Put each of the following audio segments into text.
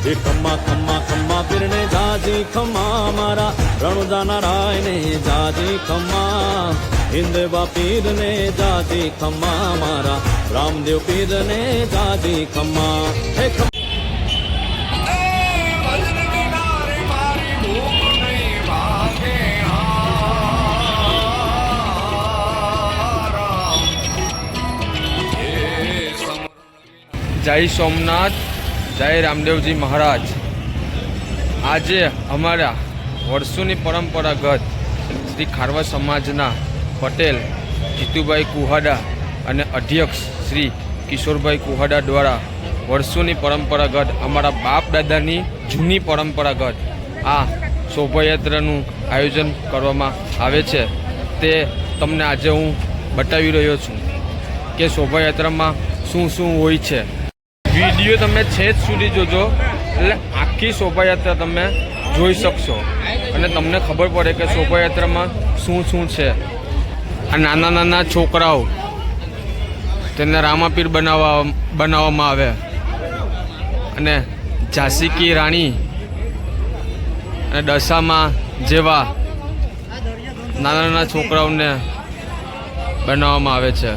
એ ખમ્મા ખમ્મા ખમ્મા પીરને જાજી ખમ્મા મારા રણુજાના રાયને જાજી ખમ્મા હિંદવા પીરને જાજી ખમ્મા મારા રામદેવ પીરને જાજી ખમ્મા હે જય સોમનાથ, જય રામદેવજી મહારાજ। આજે અમારા વર્ષોની પરંપરાગત શ્રી ખારવા સમાજના પટેલ જીતુભાઈ કુહાડા અને અધ્યક્ષ શ્રી કિશોરભાઈ કુહાડા દ્વારા વર્ષોની પરંપરાગત અમારા બાપ દાદાની જૂની પરંપરાગત આ શોભાયાત્રાનું આયોજન કરવામાં આવે છે। તે તમને આજે હું બતાવી રહ્યો છું કે શોભાયાત્રામાં શું શું હોય છે। વિડીયો તમે છેક સુધી જોજો એટલે આખી શોભાયાત્રા તમે જોઈ શકશો અને તમને ખબર પડે કે શોભાયાત્રામાં શું શું છે। આ નાના નાના છોકરાઓ તેને રામાપીર બનાવવામાં આવે અને ઝાંસી કી રાણી અને દશામાં જેવા નાના નાના છોકરાઓને બનાવવામાં આવે છે।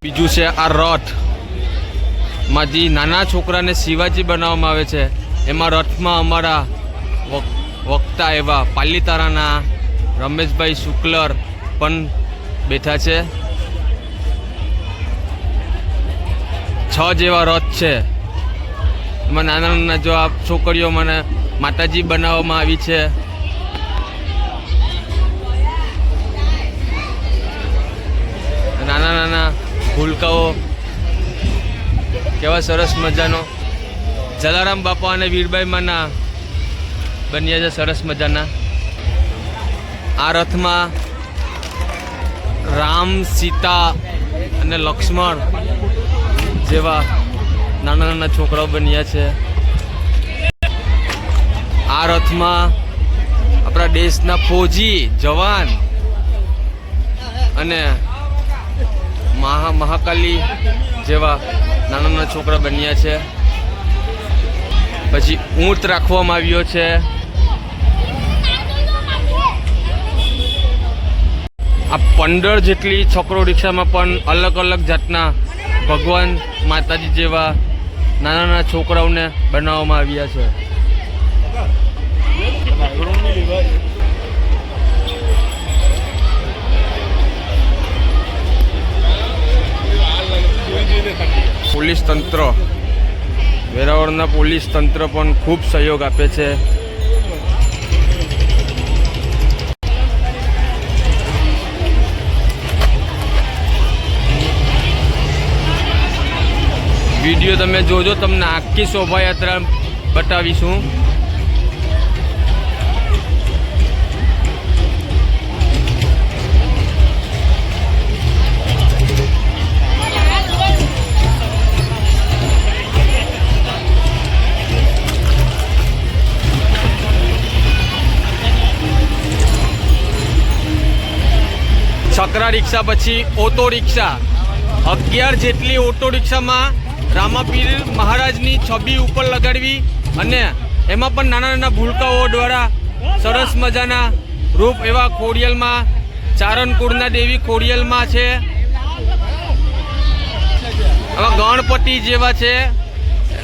બીજું છે આ રથ માં જે નાના છોકરાને શિવાજી બનાવવામાં આવે છે। એમાં રથમાં અમારા વક્તા એવા પાલીતારાના રમેશભાઈ શુક્લર પણ બેઠા છે। 6 જેવા રથ છે। એમાં નાના નાના જો આ છોકરીઓ મને માતાજી બનાવવામાં આવી છે। નાના નાના ભૂલકાઓ કેવા સરસ મજાનો જલારામ બાપા અને વીરબાઈ માના બન્યા છે સરસ મજાના। આ રથમાં રામ, સીતા અને લક્ષ્મણ જેવા નાના નાના છોકરાઓ બન્યા છે। આ રથમાં આપણા દેશના ફૌજી જવાન અને મહાકાલી જેવા નાના નાના છોકરા બન્યા છે। પછી ઊંટ રાખવામાં આવ્યો છે। આ 15 જેટલી છોકરો રિક્ષામાં પણ અલગ અલગ જાતના ભગવાન માતાજી જેવા નાના નાના છોકરાઓને બનાવવામાં આવ્યા છે। પોલીસ તંત્ર, વેરાવળના પોલીસ તંત્ર પણ ખૂબ સહયોગ આપે છે। વિડીયો તમે જોજો, તમને આખી શોભાયાત્રા બતાવીશું। છકરા રિક્ષા પછી ઓટો રિક્ષા, 11 જેટલી ઓટો રિક્ષામાં રામાપીર મહારાજની છબી ઉપર લગાડવી અને એમાં પણ નાના નાના ભૂલકાઓ દ્વારા સરસ મજાના રૂપ એવા ખોડિયાલમાં ચારણકુળના દેવી ખોડિયાલમાં છે। આવા ગણપતિ જેવા છે,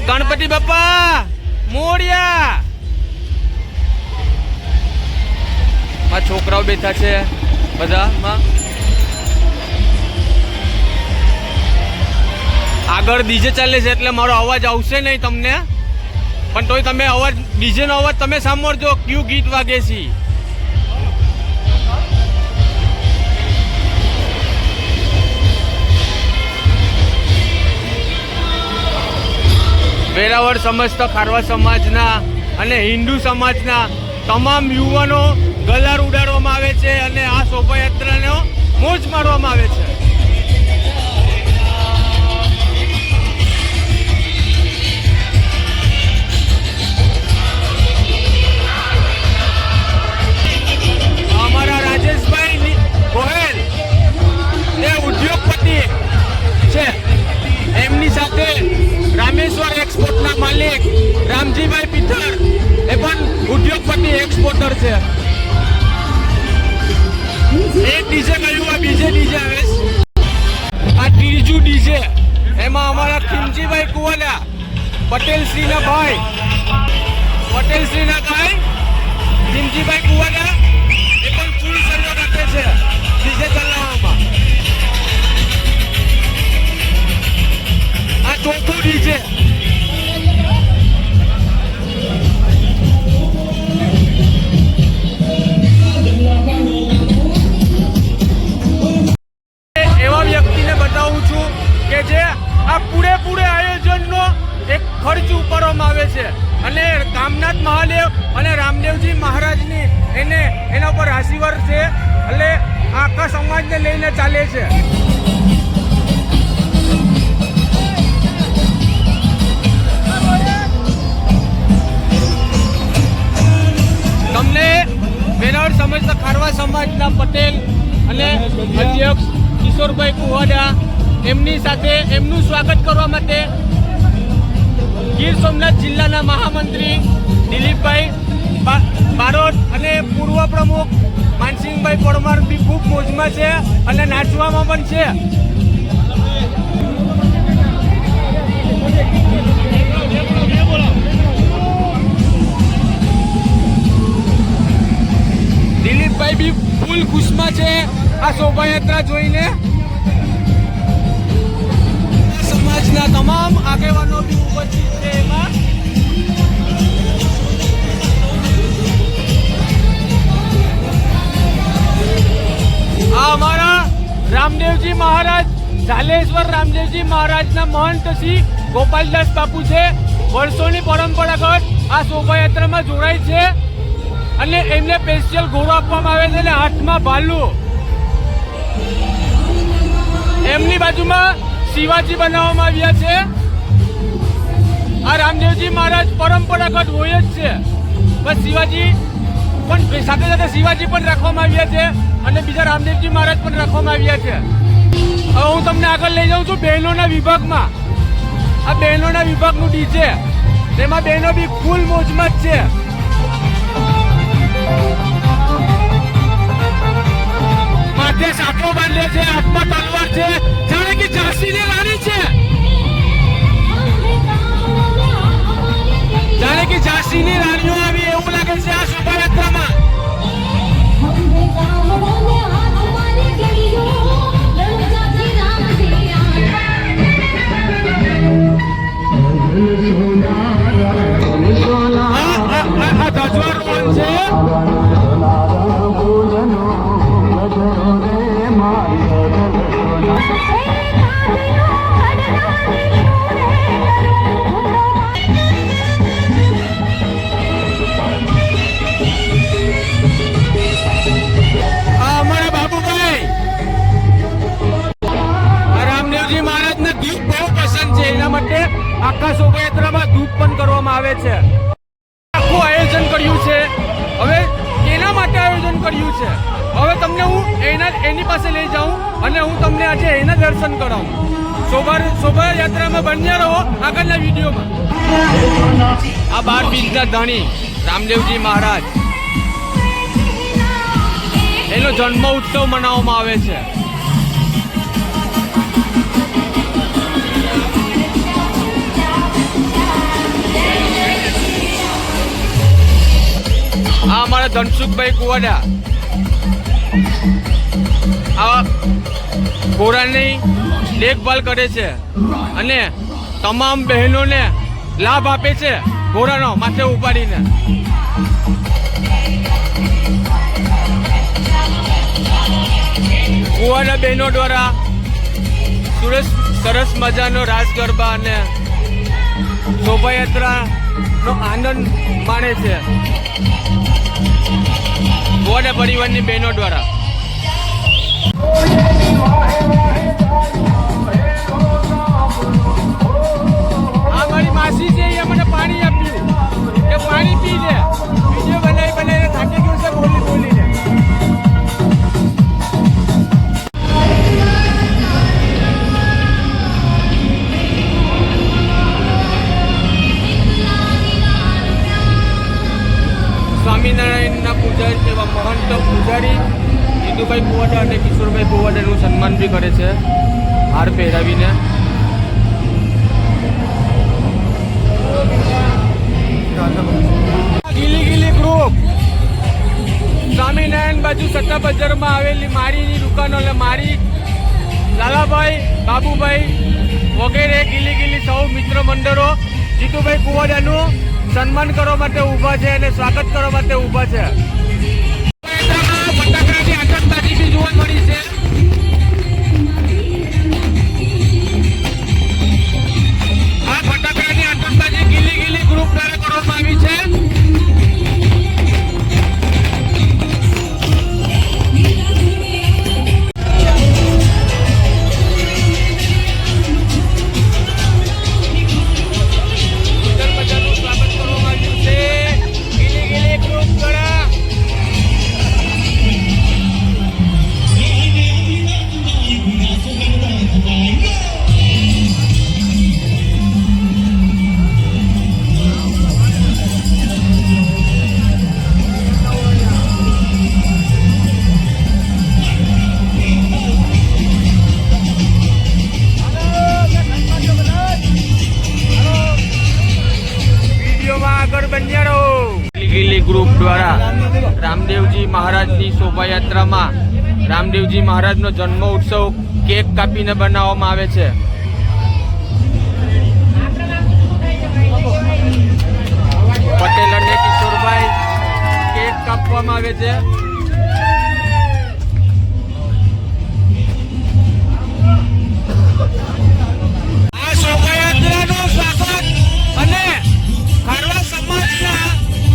ગણપતિ બાપા મોરિયા। આ છોકરાઓ બેઠા છે બધામાં। આગળ ડીજે ચાલે છે એટલે મારો અવાજ આવશે નહીં તમને, પણ તોય તમે અવાજ ડીજેનો અવાજ તમે સાંભળજો કયું ગીત વાગે છે। વેરાવળ સમસ્ત ખારવા સમાજના અને હિન્દુ સમાજના તમામ યુવાનો ગલાર ઉડાડવામાં આવે છે અને આ શોભાયાત્રાનો મોજ મારવામાં આવે છે। અમારા રાજેશભાઈ ગોહેલ એ ઉદ્યોગપતિ છે, એમની સાથે રામેશ્વર એક્સપોર્ટના માલિક રામ છે. એક ડીજે કયું આ બીજે ડીજે આવે છે. આ ત્રીજું ડીજે એમાં અમારા ખીમજીભાઈ કુવાડા પટેલ શ્રીના ભાઈ ખીમજીભાઈ કુવાડા એ પણ ફૂલ સહયોગ આપે છે ડીજે ચલાવવામાં. આ ચોથું ડીજે. એવા વ્યક્તિને બતાવું છું કે જે આ પૂરેપૂરે આયોજનનો એક ખર્ચ ઉપાડવામાં આવે છે અને કામનાથ મહાદેવ અને રામદેવજી મહારાજની એના ઉપર આશીર્વાદ છે એટલે આખા સમાજને લઈને ચાલે છે. તમને વેરાવળ સમજતા ખારવા સમાજના પટેલ અને અધ્યક્ષ કિશોરભાઈ કુવાડા એમની સાથે એમનું સ્વાગત કરવા માટે ગીર સોમનાથ જિલ્લાના મહામંત્રી દિલીપભાઈ બારોટ અને પૂર્વ પ્રમુખ માનસિંહભાઈ પરમાર બી ખૂબ મોજમાં છે અને નાચવામાં પણ છે. દિલીપભાઈ બી ફૂલ ખુશમાં છે આ શોભાયાત્રા જોઈને. સમાજના તમામ આગેવાનો બી ઉપસ્થિત છે એમાં. આ અમારા રામદેવજી મહારાજ ઝાલેશ્વર રામદેવજી મહારાજના મહંત શ્રી ગોપાલદાસ બાપુ છે. વર્ષોની પરંપરાગત આ શોભાયાત્રામાં જોડાય છે અને એમને સ્પેશિયલ ઘોડો આપવામાં આવે છે અને હાથમાં ભાલું. એમની બાજુમાં શિવાજી બનાવવામાં આવ્યા છે. આ રામદેવજી મહારાજ પરંપરાગત હોય જ છે, બસ શિવાજી પણ સાથે સાથે શિવાજી પણ રાખવામાં આવ્યા છે અને બીજા રામદેવજી મહારાજ પણ રાખવામાં આવ્યા છે. હવે હું તમને આગળ લઈ જાઉં છું બહેનોના વિભાગમાં. આ બહેનોના વિભાગનું ડીજે તેમાં બહેનો બી ફૂલ મોજમાં જ છે. માથે સાંકળો બાંધે છે, હાથમાં તલવાર છે, જાણે કે ઝાંસીની રાણી છે. જાણે કે ઝાંસીની રાણીઓ આવી એવું લાગે છે આ શોભાયાત્રામાં. આ ધજવાર રોલ છે. આખા શોભાયાત્રામાં ધૂપ પણ કરવામાં આવે છે. આખું આયોજન કર્યું છે. હવે એના માટે આયોજન કર્યું છે. હવે તમને હું એની પાસે લઈ જાઉં અને હું તમને આજે એના દર્શન કરાવું. શોભાયાત્રામાં બન્યા રહો આગળના વિડીયોમાં. આ 12 બીજના ધણી રામદેવજી મહારાજ એનો જન્મ ઉત્સવ મનાવવામાં આવે છે. આ અમારા ધનસુખભાઈ કુવાડા આ ઘોડાની દેખભાલ કરે છે અને તમામ બહેનોને લાભ આપે છે ઘોડાનો માથે ઉપાડીને. કુવાડા બહેનો દ્વારા સરસ મજાનો રાસ ગરબા અને શોભાયાત્રાનો આનંદ માણે છે કુવાડા પરિવારની બહેનો દ્વારા. આ મારી માસી છે એ મને પાણી આપ્યું કે પાણી પી લે. વિડીયો બનાવીને થાકી ગયું છે બોલીને. સ્વામિનારાયણના પૂજારી એવા મહંત પૂજારી જીતુભાઈ કુવાડા અને કિશોરભાઈ કુવાડાનું સન્માન બી કરે છે હાર પહેરાવીને. ગીલી ગ્રુપ સ્વામિનારાયણ બાજુ સત્તા બજારમાં આવેલી મારીની દુકાનો એટલે મારી લાલાભાઈ બાબુભાઈ વગેરે ગીલી સૌ મિત્ર મંડળો જીતુભાઈ કુવાડાનું સન્માન કરવા માટે ઊભા છે અને સ્વાગત કરવા માટે ઊભા છે. ફટાકડાની આતશબાજી બી જોવા મળી છે. આ ફટાકડાની આતશબાજી ગીલી ગ્રુપ દ્વારા કરવામાં આવી છે. ગ્રુપ દ્વારા રામદેવજી મહારાજની શોભાયાત્રામાં રામદેવજી મહારાજનો જન્મ ઉત્સવ કેક કાપીને બનાવવામાં આવે છે. પટેલ અને કિશોરભાઈ કેક કાપવામાં આવે છે. આ શોભાયાત્રાનું સ્વાગત અને ખારવા સમાજના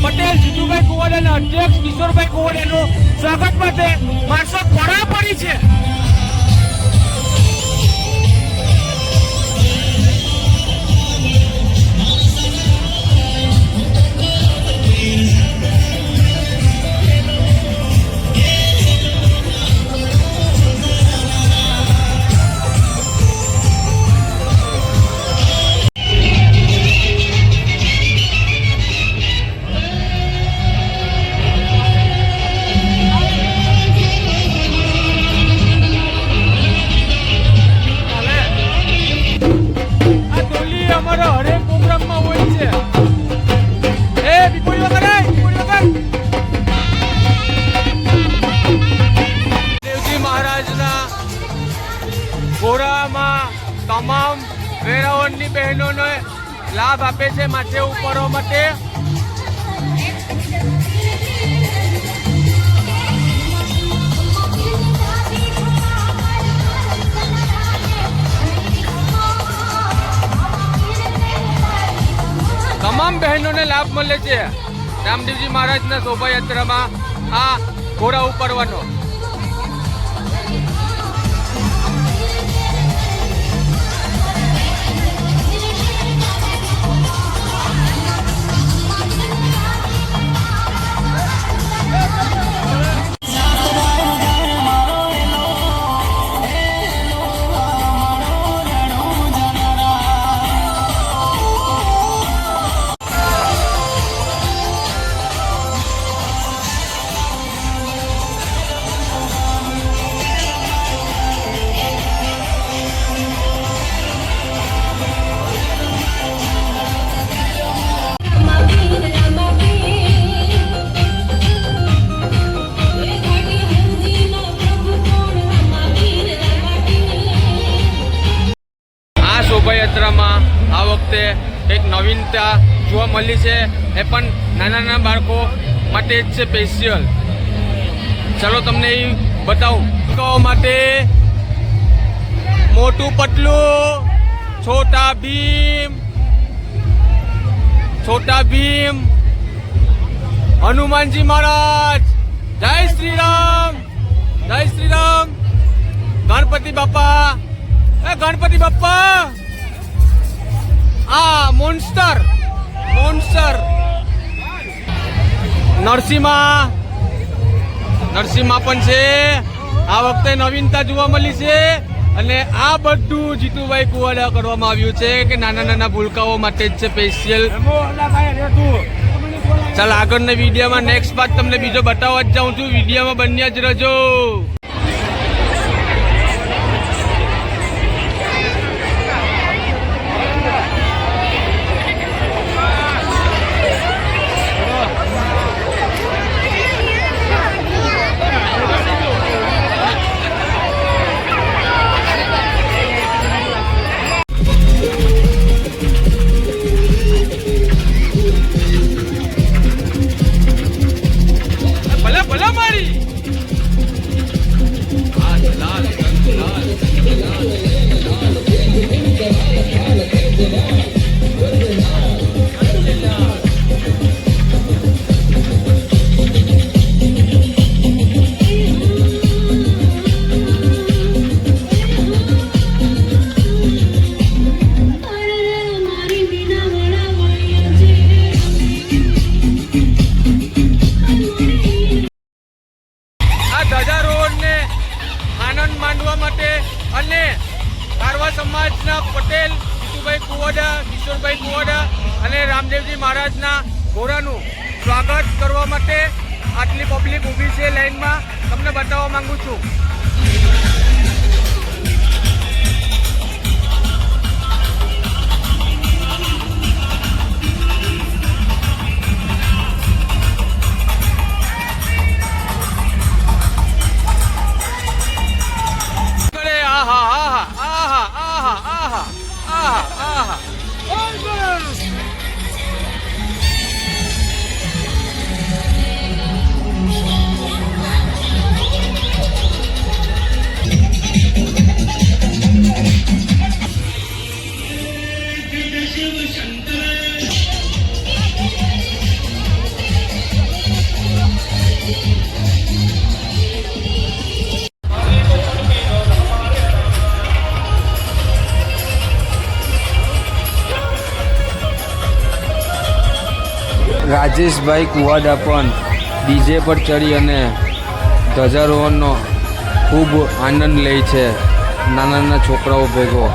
પટેલ જીતુભાઈ કુવાડાના અધ્યક્ષ કિશોરભાઈ કુવાડાનું સ્વાગત માટે માણસો પડા પડી છે. ઘોડામાં તમામ વેરાવળની બહેનોને લાભ આપે છે માથે ઉપરવા માટે. તમામ બહેનોને લાભ મળે છે રામદેવજી મહારાજના શોભાયાત્રામાં આ ઘોડા ઉપરવાનો. શોભાયાત્રામાં આ વખતે એક નવીનતા જોવા મળી છે. એ પણ નાના બાળકો માટે જ છે સ્પેશિયલ. ચાલો તમને એ બતાવું. બાળકો માટે મોટું પતલું, છોટા ભીમ, હનુમાનજી મહારાજ, જય શ્રી રામ, ગણપતિ બાપા, આ મોન્સ્ટર નરસિંહમાં પણ છે. આ વખતે નવીનતા જોવા મળી છે અને આ બધું જીતુભાઈ કુવાડા કરવામાં આવ્યું છે કે નાના ભૂલકાઓ માટે જ છે સ્પેશિયલ. ચાલ આગળના વિડીયોમાં નેક્સ્ટ પાર્ટ તમને બીજો બતાવવા જ જાઉં છું. વિડીયોમાં બન્યા જ રહેજો. ભલા ભલા મારી ધજારોહણને આનંદ માણવા માટે અને કારવા સમાજના પટેલ જીતુભાઈ કુવાડા, કિશોરભાઈ કુવાડા અને રામદેવજી મહારાજના ઘોડાનું સ્વાગત કરવા માટે આટલી પબ્લિક ઊભી છે લાઈનમાં. તમને બતાવવા માંગુ છું. રાજેશભાઈ કુવાડા પણ ડીજે પર ચડી અને ધજારોહણનો ખૂબ આનંદ લે છે નાના નાના છોકરાઓ ભેગો.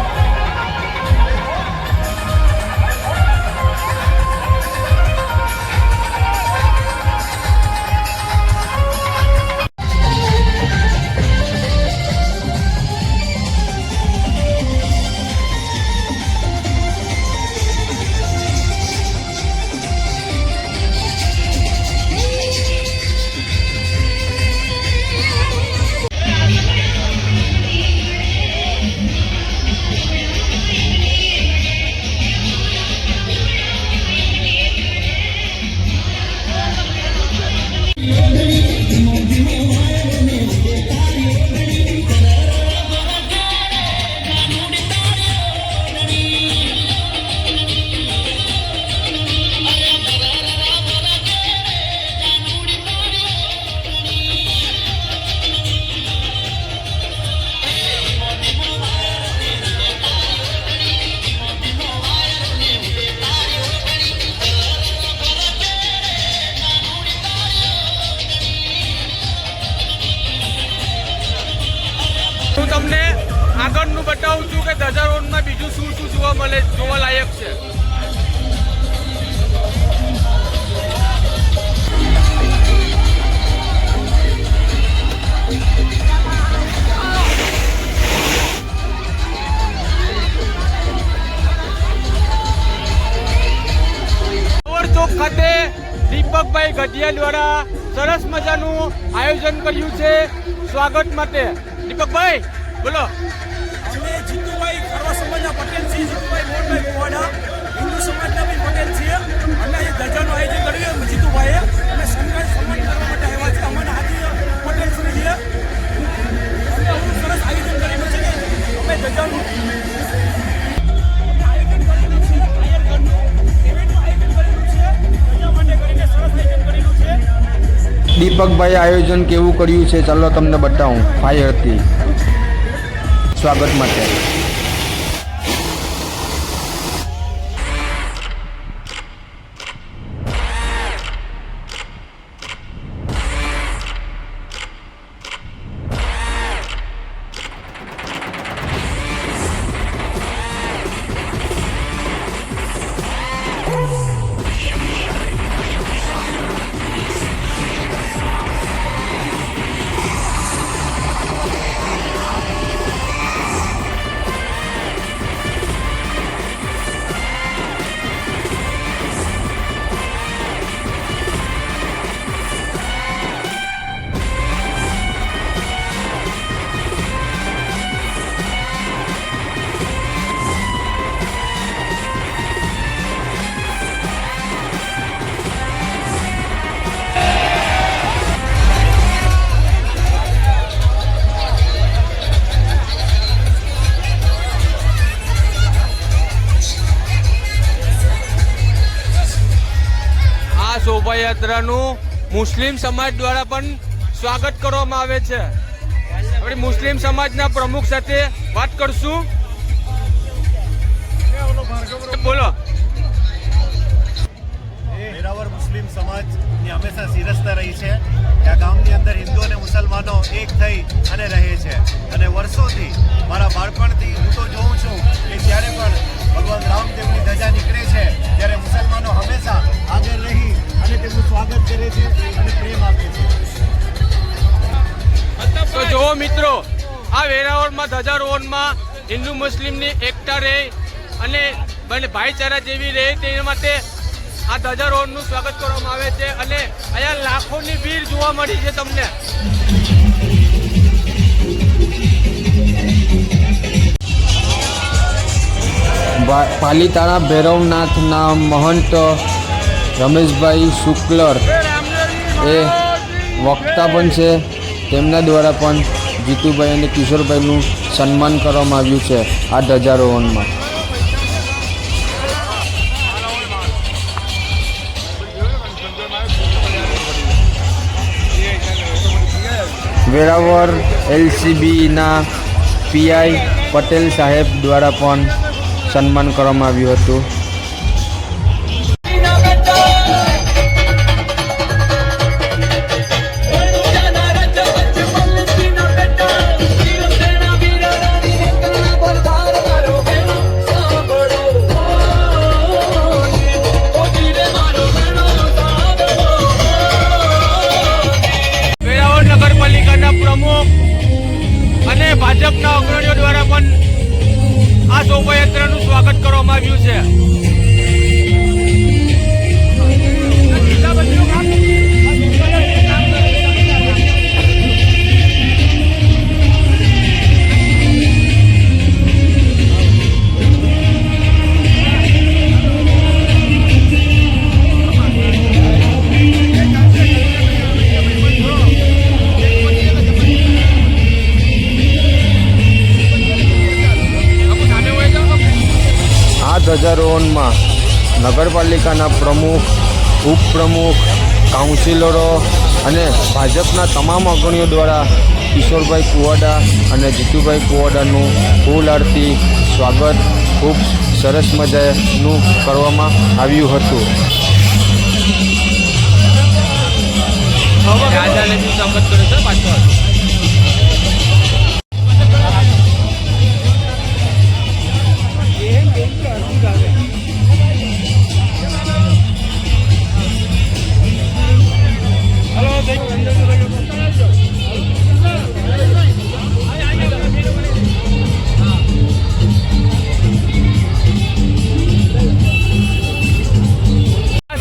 હું તમને આગળનું બતાવું છું કે ધજારોહણમાં બીજું શું શું જોવા લાયક છે. ચોક ખાતે દીપકભાઈ ગઢિયા દ્વારા સરસ મજાનું આયોજન કર્યું છે સ્વાગત માટે. દીપકભાઈ બોલો. અમે જીતુભાઈ કારવા સમાજના પટેલ છીએ. જીતુભાઈ મોહનભાઈ કુવાડા હિન્દુ સમાજના બી પટેલ છીએ. અમે અહીં ધજાનું આયોજન કર્યું જીતુભાઈએ અમે સન્માન કરવા માટે આવ્યા છે. અમારા હાથી પટેલ શ્રી છે. અમે આવું સરસ આયોજન કરેલું છે કે અમે ધજાનું દીપકભાઈ આયોજન કેવું કર્યું છે ચાલો તમને બતાવું. ફાયરથી સ્વાગત માટે. શોભાયાત્રાનું મુસ્લિમ સમાજ દ્વારા પણ સ્વાગત કરવામાં આવે છે. આપણે મુસ્લિમ સમાજના પ્રમુખ સાથે વાત કરશું. બોલો. વેરાવળ મુસ્લિમ સમાજની હંમેશા શિરસ્તા રહી છે કે આ ગામની અંદર હિન્દુ અને મુસલમાનો એક થઈ અને રહે છે. અને વર્ષોથી મારા બાળપણથી હું તો જોઉં છું કે જ્યારે પણ ભગવાન રામદેવની ધજા નીકળે છે ત્યારે મુસલમાનો હંમેશા આગળ રહી અને તેમનું સ્વાગત કરે છે અને પ્રેમ આપે છે. તો જુઓ મિત્રો, આ વેરાવળમાં ધ્વજારોહણમાં હિન્દુ મુસ્લિમની એકતા રહે અને ભાઈચારા જેવી રહે તે માટે આ ધ્વજારોહણનું સ્વાગત કરવામાં આવે છે. અને અહીંયા લાખોની ભીડ જોવા મળી છે તમને. પાલીતાણા ભૈરવનાથના મહંત રમેશભાઈ શુક્લર એ વક્તા પણ છે. તેમના દ્વારા પણ જીતુભાઈ અને કિશોરભાઈનું સન્માન કરવામાં આવ્યું છે આ ધ્વજારોહણમાં. વેરાવળ LCBના પીઆઈ પટેલ સાહેબ દ્વારા પણ સન્માન કરવામાં આવ્યું હતું. પ્રમુખ અને ભાજપના અગ્રણીઓ દ્વારા પણ આ શોભાયાત્રાનું સ્વાગત કરવામાં આવ્યું છે. ધ્વજારોહણમાં નગરપાલિકાના પ્રમુખ, ઉપપ્રમુખ, કાઉન્સિલરો અને ભાજપના તમામ અગ્રણીઓ દ્વારા કિશોરભાઈ કુવાડા અને જીતુભાઈ કુવાડાનું ફૂલ આરતી સ્વાગત ખૂબ સરસ મજાનું કરવામાં આવ્યું હતું.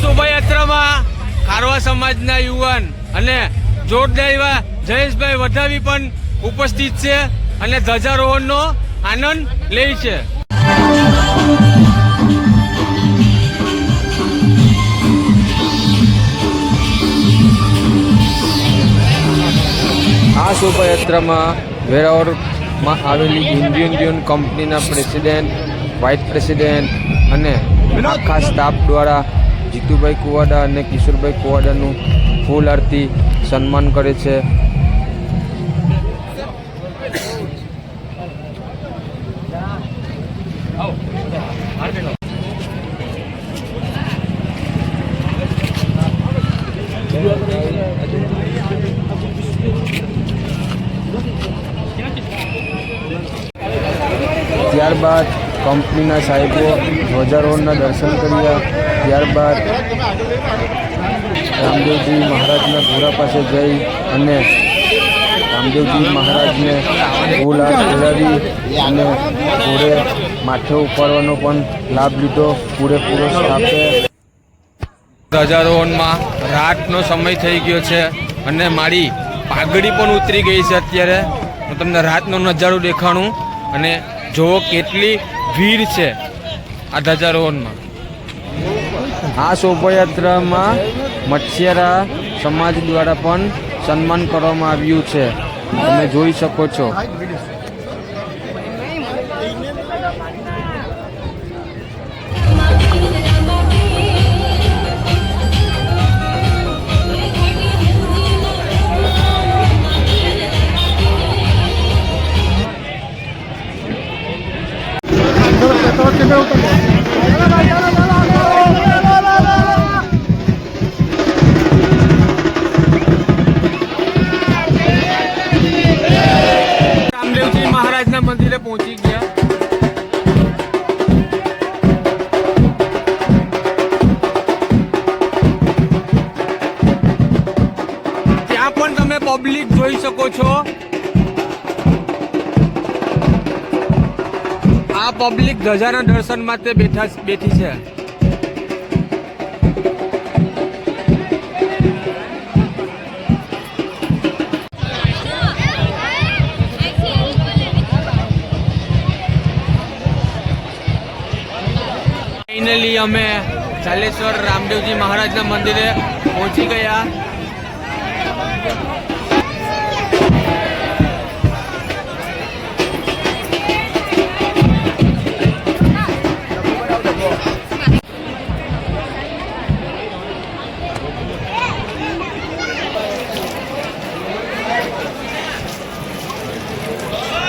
શોભાયાત્રામાં ખારવા સમાજના યુવાન અને જોરદાર એવા જયેશભાઈ વઢાવી પણ ઉપસ્થિત છે અને ધ્વજારોહણનો આનંદ લે છે. આ શોભાયાત્રામાં વેરાવળમાં આવેલી ઇન્ડિયન કંપનીના પ્રેસિડેન્ટ, વાઇસ પ્રેસિડેન્ટ અને આખા સ્ટાફ દ્વારા જીતુભાઈ કુવાડા અને કિશોરભાઈ કુવાડાનું ફૂલ આરતી સન્માન કરે છે. ત્યારબાદ કંપનીના સાહેબો ધ્વજારોહણના દર્શન કર્યા. ત્યારબાદ રામદેવજી મહારાજના ઘોડા પાસે જઈ અને રામદેવજી મહારાજને ફૂલ હાર ફેરવી અને ઘોડે માથે ઉપાડવાનો પણ લાભ લીધો. પૂરેપૂરો સ્ટાફે ધ્વજારોહણમાં રાતનો સમય થઈ ગયો છે અને મારી પાઘડી પણ ઉતરી ગઈ છે. અત્યારે હું તમને રાતનો નજારો દેખાડું અને જોવો કેટલી ભીડ છે આ ધ્વજારોહણમાં. આ શોભાયાત્રામાં મત્સ્યરા સમાજ દ્વારા પણ સન્માન કરવામાં આવ્યું છે, તમે જોઈ શકો છો. પબ્લિક જોઈ શકો છો, આ પબ્લિક ધજાના દર્શન માટે બેઠી છે. ફાઇનલી અમે ચાલેશ્વર રામદેવજી મહારાજના મંદિરે પહોંચી ગયા.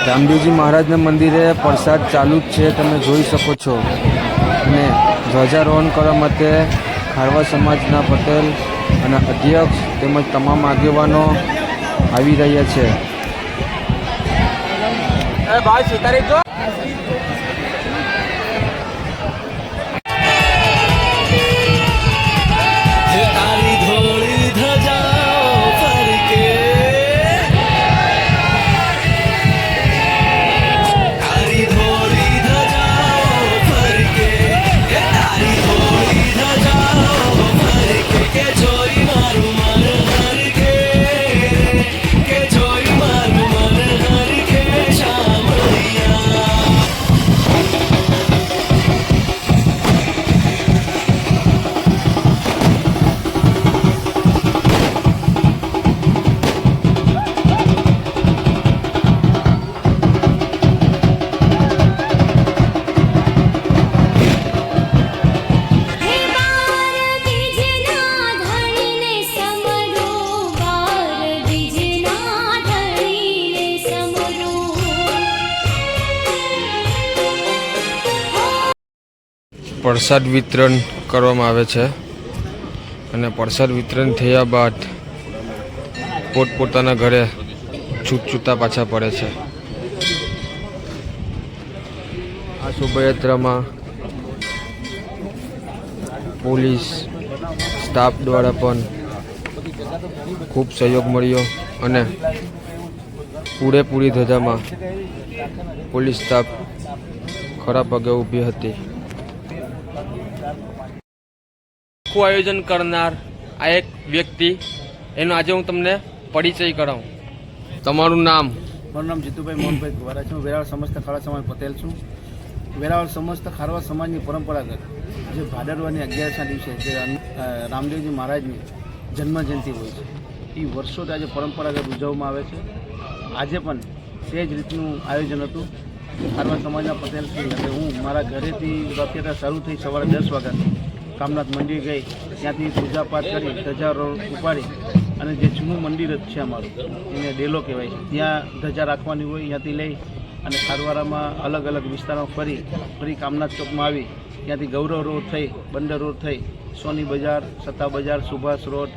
રામદેવજી મહારાજના મંદિરે પ્રસાદ ચાલુ જ છે, તમે જોઈ શકો છો. અને ધ્વજારોહણ કરવા માટે ખારવા સમાજના પટેલ અને અધ્યક્ષ તેમજ તમામ આગેવાનો આવી રહ્યા છે. તારી ધોળી ધજાઓ ફરકે, તારી ધોળી ધજાઓ ફરકે, તારી ધોળી ધજાઓ ફરકે, કે જોઈ મારું મન હરકે, કે જોઈ મારું મન હરકે શામળિયા. પ્રસાદ વિતરણ કરવામાં આવે છે અને પ્રસાદ વિતરણ થયા બાદ પોતપોતાના ઘરે છૂટા પાછા પડે છે. આ શોભાયાત્રામાં પોલીસ સ્ટાફ દ્વારા પણ ખૂબ સહયોગ મળ્યો અને પૂરેપૂરી ધજામાં પોલીસ સ્ટાફ ખરા પગે ઊભી હતી. આખું આયોજન કરનાર આ એક વ્યક્તિ, એનો આજે હું તમને પરિચય કરાવું. તમારું નામ? મારું નામ જીતુભાઈ મોહનભાઈ કુવારા છે. હું વેરાવળ સમસ્ત ખારવા સમાજ પટેલ છું. વેરાવળ સમસ્ત ખારવા સમાજની પરંપરાગત જે ભાદરવાની 11ના દિવસે જે રામદેવજી મહારાજની જન્મજયંતિ હોય છે, એ વર્ષોથી આજે પરંપરાગત ઉજવવામાં આવે છે. આજે પણ તે જ રીતનું આયોજન હતું. ખારવા સમાજના પટેલ શ્રી અને હું મારા ઘરેથી રથયાત્રા શરૂ થઈ સવારે 10 વાગ્યાથી કામનાથ મંદિર ગઈ, ત્યાંથી પૂજાપાઠ કરી ધજા ઉપાડી અને જે જૂનું મંદિર જ છે અમારું, એને ડેલો કહેવાય છે, ત્યાં ધજા રાખવાની હોય. ત્યાંથી લઈ અને ખારવાડામાં અલગ અલગ વિસ્તારમાં ફરી કામનાથ ચોકમાં આવી, ત્યાંથી ગૌરવ રોડ થઈ, બંદર રોડ થઈ, સોની Bazar, Satta Bazar, Subhash road,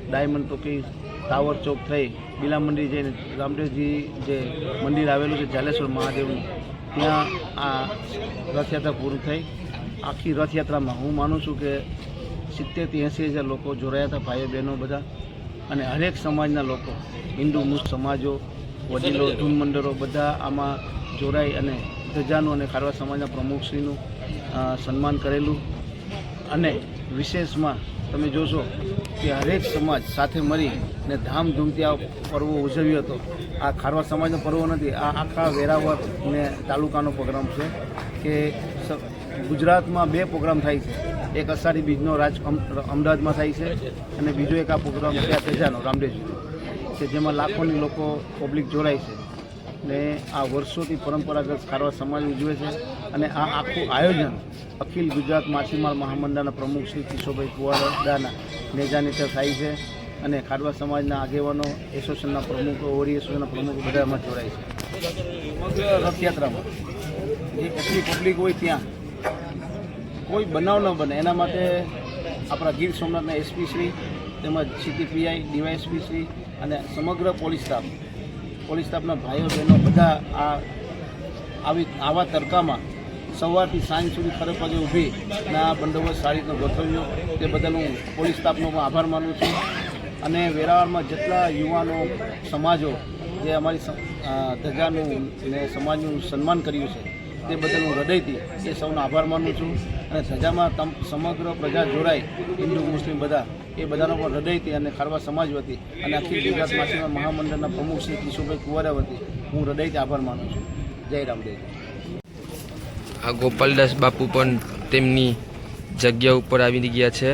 diamond talkie, tower Chowk થઈ બીલા મંદિર જઈને રામદેવજી જે મંદિર આવેલું છે ચાલેશ્વર મહાદેવનું, ત્યાં આ રથયાત્રા પૂરું થઈ. આખી રથયાત્રામાં હું માનું છું કે 70-80 હજાર લોકો જોડાયા હતા, ભાઈઓ બહેનો બધા, અને હરેક સમાજના લોકો, હિન્દુ મુસ્લિમ સમાજો, વડીલો, ધૂન મંડળો બધા આમાં જોડાઈ અને ધજાનું અને ખારવા સમાજના પ્રમુખશ્રીનું સન્માન કરેલું. અને વિશેષમાં તમે જોશો કે હરેક સમાજ સાથે મળીને ધામધૂમથી આ પર્વ ઉજવ્યો હતો. આ ખારવા સમાજનો પર્વ નથી, આ આખા વેરાવળ ને તાલુકાનો પ્રોગ્રામ છે. કે ગુજરાતમાં 2 પ્રોગ્રામ થાય છે, એક અષાઢી બીજનો અમદાવાદમાં થાય છે અને બીજો એક આ પ્રોગ્રામ છે ધજાનો રામદેવજીનો, કે જેમાં લાખોની લોકો પબ્લિક જોડાય છે. ને આ વર્ષોથી પરંપરાગત ખારવા સમાજ ઉજવે છે. અને આ આખું આયોજન અખિલ ગુજરાત માછીમાર મહામંડળના પ્રમુખ શ્રી કિશોરભાઈ કુવાડાના નેજા હેઠળ થાય છે. અને ખારવા સમાજના આગેવાનો, એસોસિએશનના પ્રમુખો, ઓરી એસોસિએશનના પ્રમુખો બધા એમાં જોડાય છે. સમગ્ર રથયાત્રામાં જે એટલી પબ્લિક હોય ત્યાં કોઈ બનાવ ન બને એના માટે આપણા ગીર સોમનાથના એસપી શ્રી તેમજ સિટી પીઆઈ, ડીવાયએસપી શ્રી અને સમગ્ર પોલીસ સ્ટાફના ભાઈઓ બહેનો બધા આવા તડકામાં સવારથી સાંજ સુધી ખરે પગે ઊભી અને આ બંદોબસ્ત સારી રીતનો ગોઠવ્યો, તે બદલ હું પોલીસ સ્ટાફનો પણ આભાર માનું છું. અને વેરાવળમાં જેટલા યુવાનો સમાજો જે અમારી ધજાનું ને સમાજનું સન્માન કર્યું છે તે બદલ હું હૃદયથી એ સૌનો આભાર માનું છું. અને ધજામાં સમગ્ર પ્રજા જોડાય, હિન્દુ મુસ્લિમ બધા, એ બધાનો પણ હૃદયથી અને ખારવા સમાજ વતી અને અખિલ ગુજરાત માસીમા મહામંડળના પ્રમુખ શ્રી કિશોરભાઈ કુંવરા વતી હું હૃદયથી આભાર માનું છું. જય રામદેવ. આ ગોપાલદાસ બાપુ પણ તેમની જગ્યા ઉપર આવી ગયા છે.